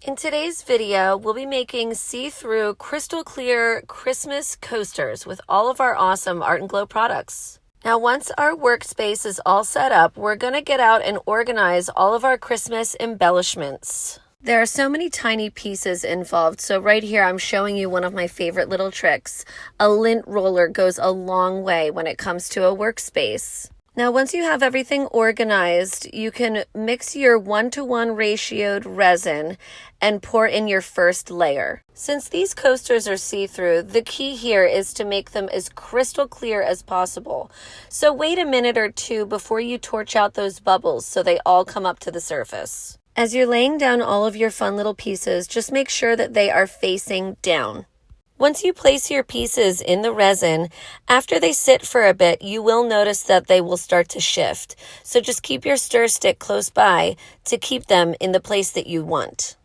In today's video, we'll be making see-through crystal clear Christmas coasters with all of our awesome Art and Glow products. Now, once our workspace is all set up, we're going to get out and organize all of our Christmas embellishments. There are so many tiny pieces involved, so right here I'm showing you one of my favorite little tricks. A lint roller goes a long way when it comes to a workspace. Now, once you have everything organized, you can mix your 1-to-1 ratioed resin and pour in your first layer. Since these coasters are see-through, the key here is to make them as crystal clear as possible. So wait a minute or two before you torch out those bubbles so they all come up to the surface. As you're laying down all of your fun little pieces, just make sure that they are facing down. Once you place your pieces in the resin, after they sit for a bit, you will notice that they will start to shift. So just keep your stir stick close by to keep them in the place that you want.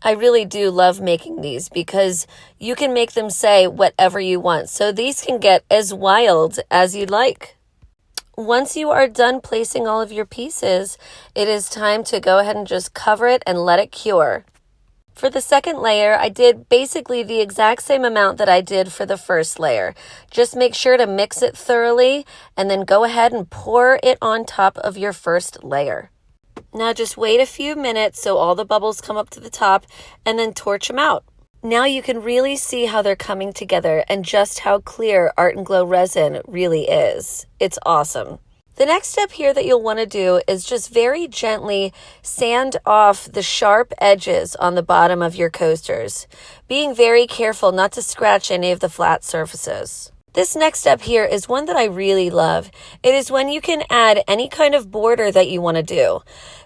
I really do love making these because you can make them say whatever you want. So these can get as wild as you'd like. Once you are done placing all of your pieces, it is time to go ahead and just cover it and let it cure. For the second layer, I did basically the exact same amount that I did for the first layer. Just make sure to mix it thoroughly and then go ahead and pour it on top of your first layer. Now just wait a few minutes so all the bubbles come up to the top and then torch them out. Now you can really see how they're coming together and just how clear Art and Glow resin really is. It's awesome. The next step here that you'll want to do is just very gently sand off the sharp edges on the bottom of your coasters, being very careful not to scratch any of the flat surfaces. This next step here is one that I really love. It is when you can add any kind of border that you want to do.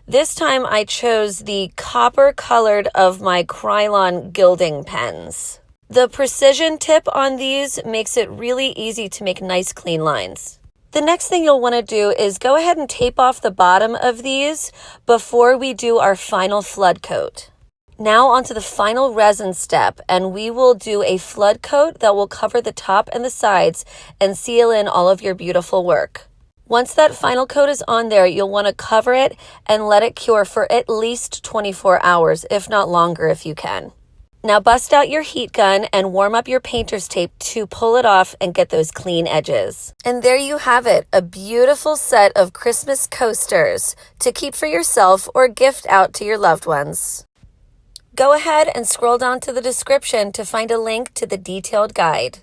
This time I chose the copper colored of my Krylon gilding pens. The precision tip on these makes it really easy to make nice clean lines. The next thing you'll want to do is go ahead and tape off the bottom of these before we do our final flood coat. Now onto the final resin step, and we will do a flood coat that will cover the top and the sides and seal in all of your beautiful work. Once that final coat is on there, you'll want to cover it and let it cure for at least 24 hours, if not longer if you can. Now bust out your heat gun and warm up your painter's tape to pull it off and get those clean edges. And there you have it, a beautiful set of Christmas coasters to keep for yourself or gift out to your loved ones. Go ahead and scroll down to the description to find a link to the detailed guide.